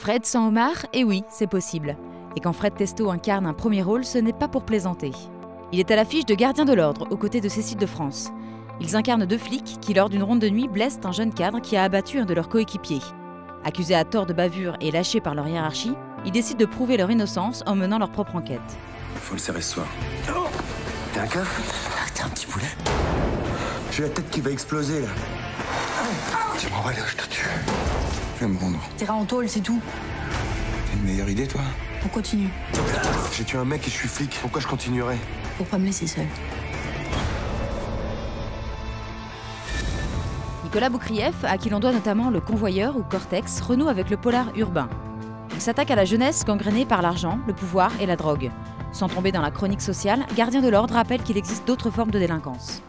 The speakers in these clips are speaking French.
Fred sans Omar, eh oui, c'est possible. Et quand Fred Testo incarne un premier rôle, ce n'est pas pour plaisanter. Il est à l'affiche de Gardien de l'Ordre, aux côtés de Cécile de France. Ils incarnent deux flics qui, lors d'une ronde de nuit, blessent un jeune cadre qui a abattu un de leurs coéquipiers. Accusés à tort de bavure et lâchés par leur hiérarchie, ils décident de prouver leur innocence en menant leur propre enquête. Faut le serrer ce soir. T'es un keuf? T'es un petit poulet. J'ai la tête qui va exploser, là. Tu m'envoies là, je te tue. Je vais me rendre. T'iras en tôle, c'est tout. T'as une meilleure idée, toi? On continue. J'ai tué un mec et je suis flic. Pourquoi je continuerais? Pour pas me laisser seule. Nicolas Boukrieff, à qui l'on doit notamment Le Convoyeur ou Cortex, renoue avec le polar urbain. Il s'attaque à la jeunesse gangrénée par l'argent, le pouvoir et la drogue. Sans tomber dans la chronique sociale, Gardien de l'Ordre rappelle qu'il existe d'autres formes de délinquance.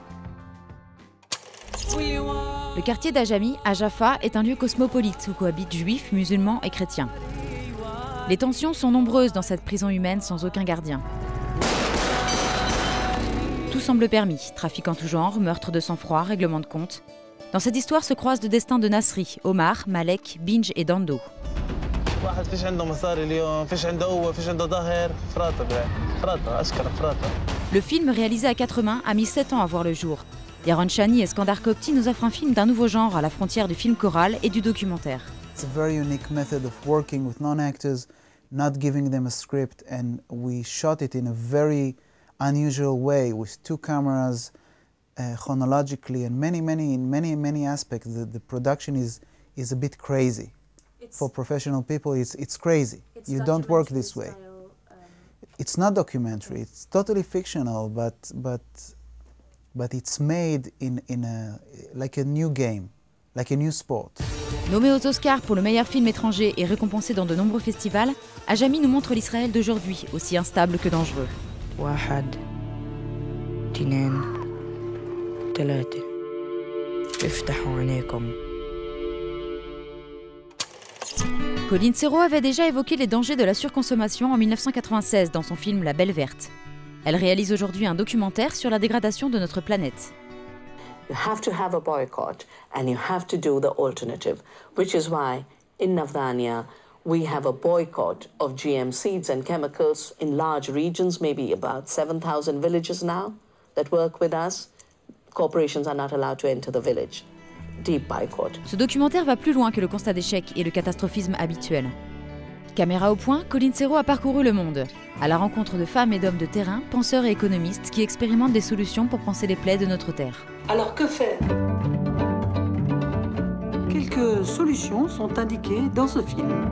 Le quartier d'Ajami, à Jaffa, est un lieu cosmopolite où cohabitent juifs, musulmans et chrétiens. Les tensions sont nombreuses dans cette prison humaine sans aucun gardien. Tout semble permis, trafic en tout genre, meurtre de sang-froid, règlement de compte. Dans cette histoire se croisent le destin de Nasri, Omar, Malek, Binge et Dando. Le film, réalisé à 4 mains, a mis 7 ans à voir le jour. Yaron Shani et Skandar Kopti nous offrent un film d'un nouveau genre à la frontière du film choral et du documentaire. It's a very unique method of working with non-actors, not giving them a script, and we shot it in a very unusual way with 2 cameras, chronologically, and many aspects. The production is a bit crazy. For professional people, it's crazy. You don't work this way. It's not documentary. It's totally fictional, but it's made in like a new game, like a new sport. Nommé aux Oscars pour le meilleur film étranger et récompensé dans de nombreux festivals, Ajami nous montre l'Israël d'aujourd'hui, aussi instable que dangereux. Colin Serrault avait déjà évoqué les dangers de la surconsommation en 1996 dans son film La Belle Verte. Elle réalise aujourd'hui un documentaire sur la dégradation de notre planète. You have to have a boycott and you have to do the alternative, which is why in Navdanya we have a boycott of GM seeds and chemicals in large regions, maybe about 7,000 villages now that work with us. Corporations are not allowed to enter the village. Deep boycott. Ce documentaire va plus loin que le constat d'échec et le catastrophisme habituel. Caméra au point, Colin Serrault a parcouru le monde, à la rencontre de femmes et d'hommes de terrain, penseurs et économistes qui expérimentent des solutions pour panser les plaies de notre terre. Alors que faire? Quelques solutions sont indiquées dans ce film.